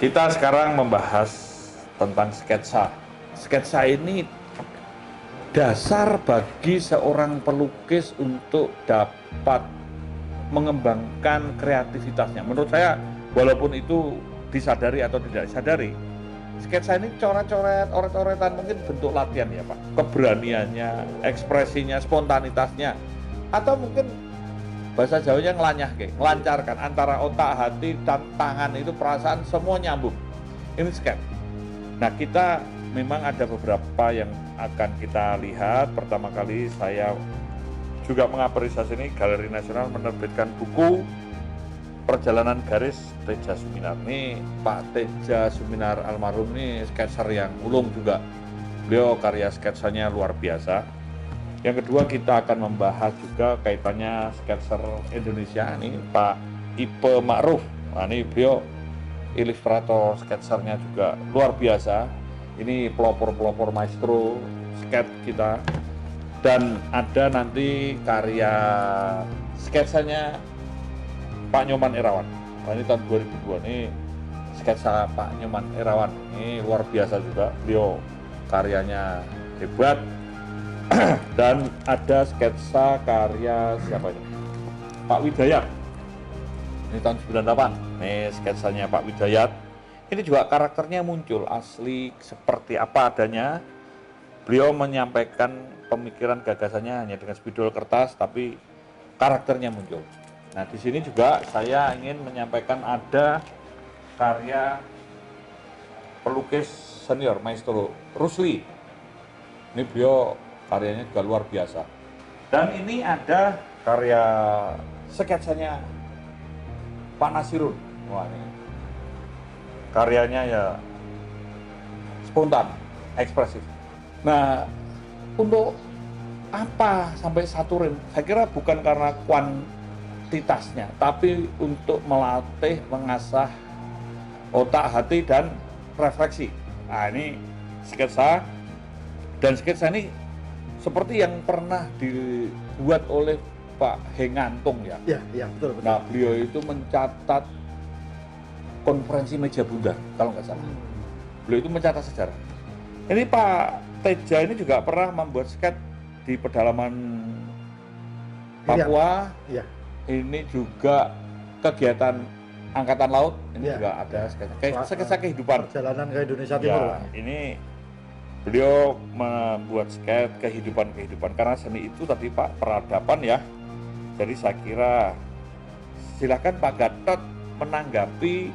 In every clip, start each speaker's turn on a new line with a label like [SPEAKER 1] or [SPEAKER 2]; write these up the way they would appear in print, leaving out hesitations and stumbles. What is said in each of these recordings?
[SPEAKER 1] Kita sekarang membahas tentang sketsa. Sketsa ini dasar bagi seorang pelukis untuk dapat mengembangkan kreativitasnya. Menurut saya, walaupun itu disadari atau tidak disadari, sketsa ini coret-coret, oret-oretan, mungkin bentuk latihan ya Pak. Keberaniannya, ekspresinya, spontanitasnya, atau mungkin bahasa Jawanya ngelancarkan antara otak, hati, dan tangan itu perasaan semua nyambung. Ini sketsa. Nah, kita memang ada beberapa yang akan kita lihat. Pertama kali saya juga mengapresiasi ini, Galeri Nasional menerbitkan buku Perjalanan Garis Teja Suminar. Ini Pak Teja Suminar almarhum ini sketser yang ulung juga. Beliau karya sketsanya luar biasa. Yang kedua kita akan membahas juga kaitannya sketser Indonesia ini Pak Ipe Ma'ruf. Nah, ini beliau ilustrator sketsernya juga luar biasa. Ini pelopor-pelopor maestro sketch kita. Dan ada nanti karya sketsanya Pak Nyoman Irawan. Nah, ini tahun 2002 ini sketsa Pak Nyoman Irawan. Ini luar biasa juga. Beliau karyanya hebat. Dan ada sketsa karya siapa ini? Pak Widayat. Ini tahun 98. Ini sketsanya Pak Widayat. Ini juga karakternya muncul asli seperti apa adanya. Beliau menyampaikan pemikiran gagasannya hanya dengan spidol kertas, tapi karakternya muncul. Nah, di sini juga saya ingin menyampaikan ada karya pelukis senior Maestro Rusli. Ini beliau karyanya juga luar biasa. Dan ini ada karya sketsanya Pak Nasirun. Wah, ini karyanya ya spontan, ekspresif. Nah, untuk apa sampai satu rim? Saya kira bukan karena kuantitasnya, tapi untuk melatih, mengasah otak, hati, dan refleksi. Nah, ini sketsa. Dan sketsa ini seperti yang pernah dibuat oleh Pak Hengantung ya.
[SPEAKER 2] Iya, betul.
[SPEAKER 1] Nah, beliau itu mencatat konferensi meja bundar, kalau nggak salah. Beliau itu mencatat sejarah. Ini Pak Teja ini juga pernah membuat sketsa di pedalaman Papua.
[SPEAKER 2] Iya.
[SPEAKER 1] Ini juga kegiatan Angkatan Laut. Ini
[SPEAKER 2] ya,
[SPEAKER 1] juga ada sketsa kehidupan.
[SPEAKER 2] Perjalanan ke Indonesia Timur.
[SPEAKER 1] Ya, ini beliau membuat sketsa kehidupan karena seni itu tadi Pak peradaban ya. Jadi saya kira silakan Pak Gatot menanggapi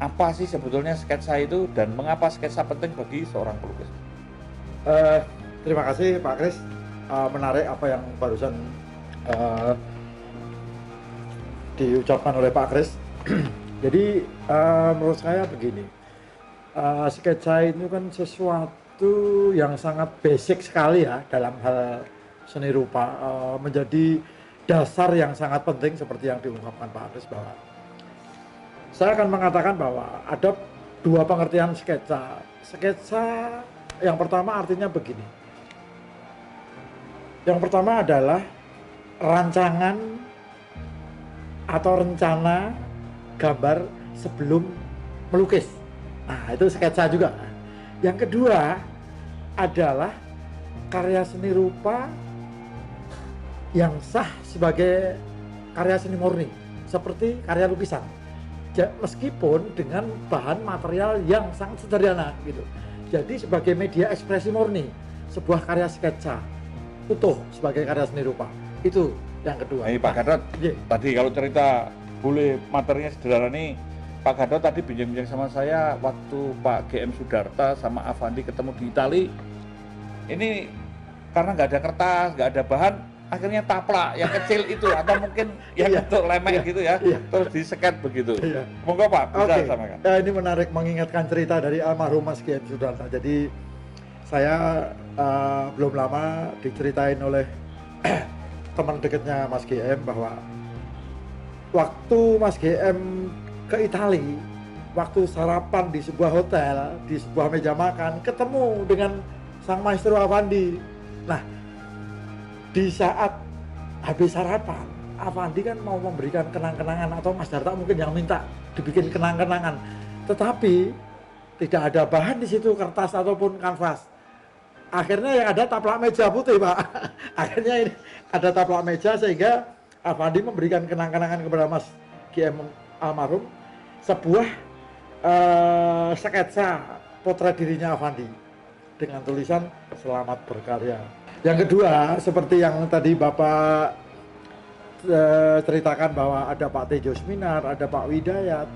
[SPEAKER 1] apa sih sebetulnya sketsa itu dan mengapa sketsa penting bagi seorang pelukis.
[SPEAKER 2] Terima kasih Pak Kris, menarik apa yang barusan diucapkan oleh Pak Kris. Jadi menurut saya begini, sketsa itu kan sesuatu yang sangat basic sekali ya dalam hal seni rupa, menjadi dasar yang sangat penting seperti yang diungkapkan Pak Kris, bahwa saya akan mengatakan bahwa ada dua pengertian sketsa. Sketsa yang pertama artinya begini. Yang pertama adalah rancangan atau rencana gambar sebelum melukis. Nah, itu sketsa juga. Yang kedua adalah karya seni rupa yang sah sebagai karya seni murni, seperti karya lukisan. Meskipun dengan bahan material yang sangat sederhana gitu. Jadi sebagai media ekspresi murni, sebuah karya sketsa utuh sebagai karya seni rupa. Itu yang kedua.
[SPEAKER 1] Ini Pak Gatot, tadi kalau cerita boleh materinya sederhana nih, Pak Gatot tadi bincang-bincang sama saya waktu Pak GM Sudarta sama Avandi ketemu di Itali. Ini karena nggak ada kertas, nggak ada bahan, akhirnya taplak yang kecil itu atau mungkin yang bentuk lemek gitu ya, terus diseket begitu. Monggo Pak, bisa samakan.
[SPEAKER 2] Ini menarik mengingatkan cerita dari almarhum Mas GM Sudarta. Jadi saya belum lama diceritain oleh teman dekatnya Mas GM bahwa waktu Mas GM ke Itali, waktu sarapan di sebuah hotel, di sebuah meja makan, ketemu dengan sang maestro Avandi. Nah, di saat habis sarapan, Avandi kan mau memberikan kenang-kenangan, atau Mas Darta mungkin yang minta dibikin kenang-kenangan. tetapi tidak ada bahan di situ, kertas ataupun kanvas. Akhirnya yang ada taplak meja putih, Pak. Akhirnya ini ada taplak meja, sehingga Avandi memberikan kenang-kenangan kepada Mas GM almarhum sebuah sketsa potret dirinya Avandi dengan tulisan selamat berkarya. Yang kedua, seperti yang tadi Bapak ceritakan bahwa ada Pak Tejo Seminar, ada Pak Widayat.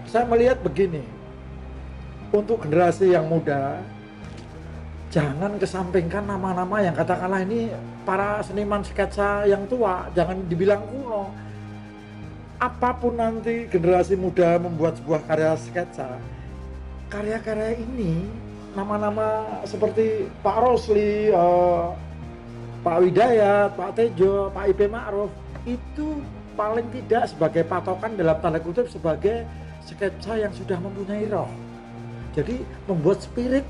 [SPEAKER 2] Saya melihat begini, untuk generasi yang muda, jangan kesampingkan nama-nama yang katakanlah ini para seniman sketsa yang tua, jangan dibilang kuno. Apapun nanti generasi muda membuat sebuah karya sketsa, karya-karya ini, nama-nama seperti Pak Rosli, Pak Widayat, Pak Tejo, Pak IP Ma'ruf, itu paling tidak sebagai patokan dalam tanda kutip sebagai sketsa yang sudah mempunyai roh. Jadi membuat spirit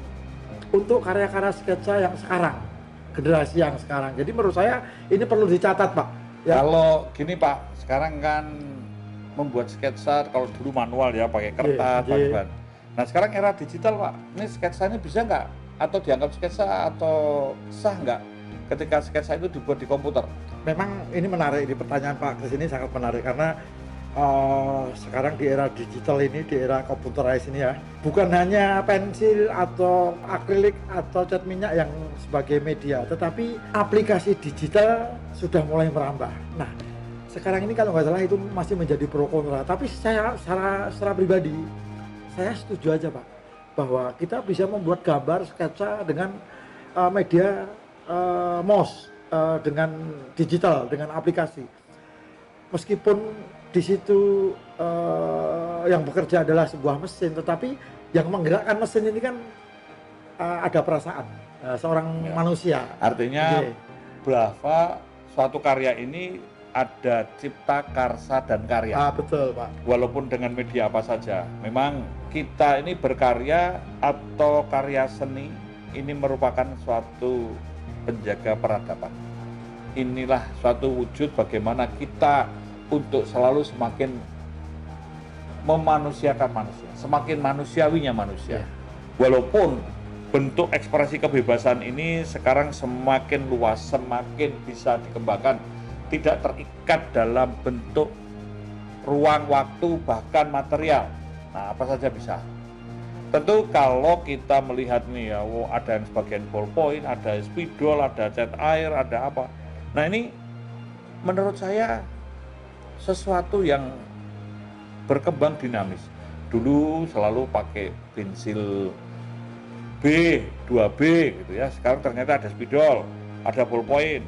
[SPEAKER 2] untuk karya-karya sketsa yang sekarang, generasi yang sekarang. Jadi menurut saya ini perlu dicatat, Pak.
[SPEAKER 1] Ya. Kalau gini Pak, sekarang kan membuat sketsa, kalau dulu manual ya, pakai kertas, pakai ban. Nah sekarang era digital Pak, ini sketsa ini bisa nggak? Atau dianggap sketsa atau sah nggak ketika sketsa itu dibuat di komputer?
[SPEAKER 2] Memang ini menarik, ini pertanyaan Pak Kris ini sangat menarik karena sekarang di era digital ini, di era computerized ini ya, bukan hanya pensil atau akrilik atau cat minyak yang sebagai media, tetapi aplikasi digital sudah mulai merambah. Nah, sekarang ini kalau nggak salah itu masih menjadi pro kontra, tapi saya secara pribadi, saya setuju aja Pak, bahwa kita bisa membuat gambar sketsa dengan media MOS, dengan digital, dengan aplikasi. Meskipun di situ yang bekerja adalah sebuah mesin, tetapi yang menggerakkan mesin ini kan ada perasaan seorang manusia.
[SPEAKER 1] Artinya bahwa suatu karya ini ada cipta, karsa, dan karya.
[SPEAKER 2] Betul Pak.
[SPEAKER 1] Walaupun dengan media apa saja. Memang kita ini berkarya atau karya seni ini merupakan suatu penjaga peradaban. Inilah suatu wujud bagaimana kita untuk selalu semakin memanusiakan manusia, semakin manusiawinya manusia. Walaupun bentuk ekspresi kebebasan ini sekarang semakin luas, semakin bisa dikembangkan, tidak terikat dalam bentuk ruang, waktu, bahkan material. Nah, apa saja bisa. Tentu kalau kita melihat nih ya, ada yang sebagian ballpoint, ada spidol, ada cat air, ada apa. Nah ini menurut saya sesuatu yang berkembang dinamis. Dulu selalu pakai pensil B, 2B gitu ya. Sekarang ternyata ada spidol, ada ballpoint,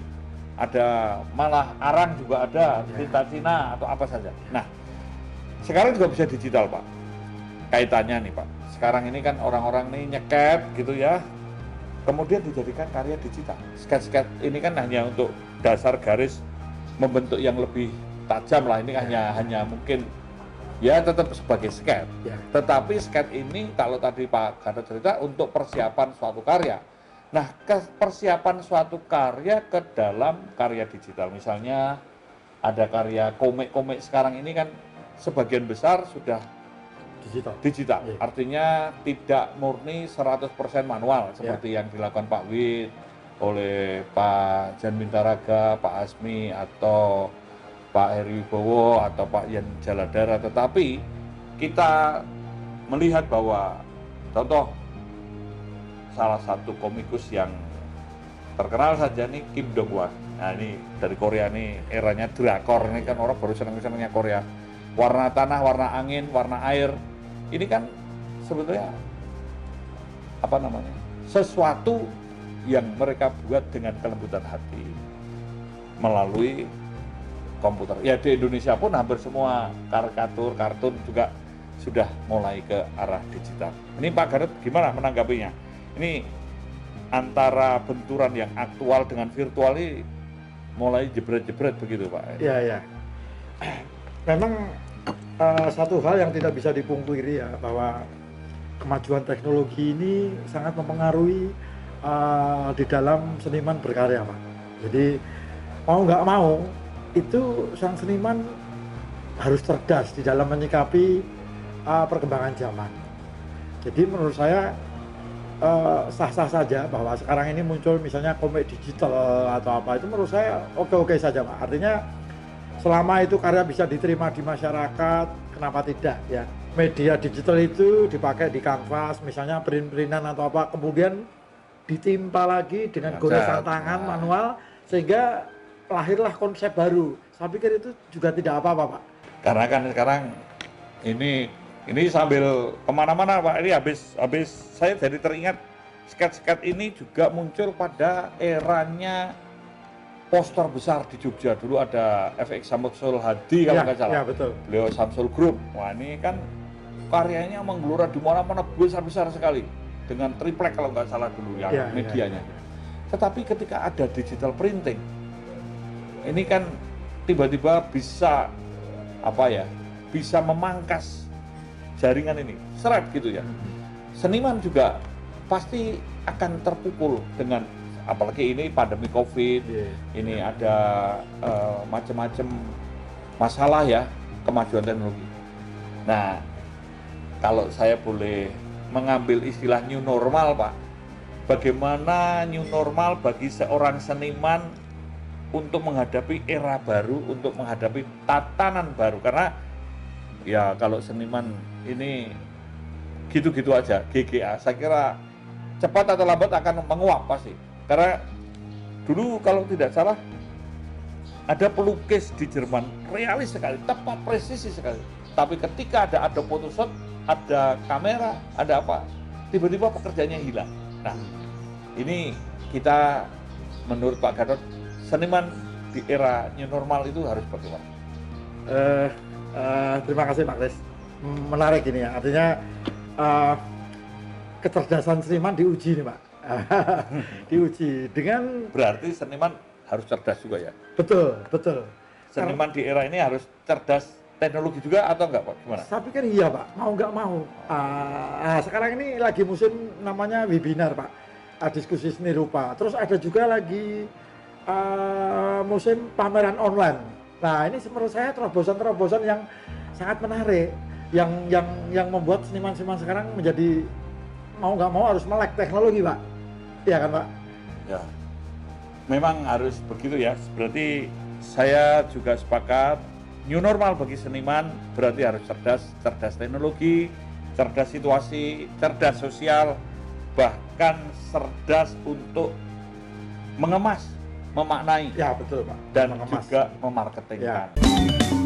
[SPEAKER 1] ada malah arang juga ada, tinta Cina atau apa saja. Nah, sekarang juga bisa digital Pak. Kaitannya nih Pak. Sekarang ini kan orang-orang nih nyeket gitu ya. Kemudian dijadikan karya digital. Sketch-sketch ini kan hanya untuk dasar garis membentuk yang lebih tajam lah, ini hanya mungkin ya tetap sebagai sketch. Tetapi sketch ini kalau tadi Pak Gatot cerita untuk persiapan suatu karya. Nah, persiapan suatu karya ke dalam karya digital, misalnya ada karya komik-komik sekarang ini kan sebagian besar sudah digital. Artinya tidak murni 100% manual seperti yang dilakukan Pak Wid oleh Pak Jan Mintaraga, Pak Asmi atau Pak Heri Wibowo atau Pak Yan Jaladara, tetapi kita melihat bahwa contoh salah satu komikus yang terkenal saja nih Kim Dong-won. Nah ini dari Korea nih, eranya drakor, ini kan orang baru senang-senangnya Korea. Warna tanah, warna angin, warna air, ini kan sebetulnya apa namanya, sesuatu yang mereka buat dengan kelembutan hati melalui komputer. Ya di Indonesia pun hampir semua karikatur, kartun juga sudah mulai ke arah digital. Ini Pak Garut gimana menanggapinya? Ini antara benturan yang aktual dengan virtual ini mulai jebret-jebret begitu Pak?
[SPEAKER 2] Iya. Memang satu hal yang tidak bisa dipungkiri ya, bahwa kemajuan teknologi ini sangat mempengaruhi di dalam seniman berkarya Pak. Jadi mau nggak mau itu sang seniman harus cerdas di dalam menyikapi perkembangan zaman. Jadi menurut saya sah-sah saja bahwa sekarang ini muncul misalnya komik digital atau apa, itu menurut saya oke-oke saja Pak. Artinya selama itu karya bisa diterima di masyarakat, kenapa tidak ya? Media digital itu dipakai di kanvas, misalnya print-printan atau apa, kemudian ditimpa lagi dengan goresan tangan manual, sehingga lahirlah konsep baru. Saya pikir itu juga tidak apa-apa Pak.
[SPEAKER 1] Karena kan sekarang ini sambil kemana-mana Pak, ini habis saya jadi teringat sket-sket ini juga muncul pada eranya poster besar di Jogja. Dulu ada FX Samsul Hadi kalau nggak salah.
[SPEAKER 2] Ya, betul.
[SPEAKER 1] Beliau Samsul Group. Wah, ini kan karyanya menggelora di mana-mana besar-besar sekali. Dengan triplek kalau nggak salah dulu yang medianya. Tetapi ketika ada digital printing, ini kan tiba-tiba bisa bisa memangkas jaringan ini, seret gitu ya. Seniman juga pasti akan terpukul dengan, apalagi ini pandemi COVID, ini ada macam-macam masalah ya, kemajuan teknologi. Nah, kalau saya boleh mengambil istilah new normal Pak, bagaimana new normal bagi seorang seniman untuk menghadapi era baru, untuk menghadapi tatanan baru? Karena ya kalau seniman ini gitu-gitu aja, GGA, saya kira cepat atau lambat akan menguap pasti. Karena dulu kalau tidak salah ada pelukis di Jerman, realis sekali, tepat presisi sekali. Tapi ketika ada Photoshop, ada kamera, ada apa, tiba-tiba pekerjaannya hilang. Nah, ini kita menurut Pak Gatot, seniman di era new normal itu harus bagaimana?
[SPEAKER 2] Terima kasih Pak Kris. Menarik ini ya, artinya kecerdasan seniman diuji nih Pak. Diuji dengan,
[SPEAKER 1] berarti seniman harus cerdas juga ya?
[SPEAKER 2] Betul.
[SPEAKER 1] Seniman di era ini harus cerdas teknologi juga atau enggak Pak? Gimana?
[SPEAKER 2] Saya pikir iya Pak, mau nggak mau. Sekarang ini lagi musim namanya webinar Pak, diskusi seni rupa. Terus ada juga lagi musim pameran online. Nah ini menurut saya terobosan-terobosan yang sangat menarik, yang membuat seniman-seniman sekarang menjadi mau nggak mau harus melek teknologi Pak. Iya kan Pak?
[SPEAKER 1] Ya, memang harus begitu ya. Berarti saya juga sepakat, new normal bagi seniman berarti harus cerdas teknologi, cerdas situasi, cerdas sosial, bahkan cerdas untuk mengemas, memaknai,
[SPEAKER 2] Ya betul Pak.
[SPEAKER 1] dan
[SPEAKER 2] mengemas.
[SPEAKER 1] juga memarketingkan. Ya.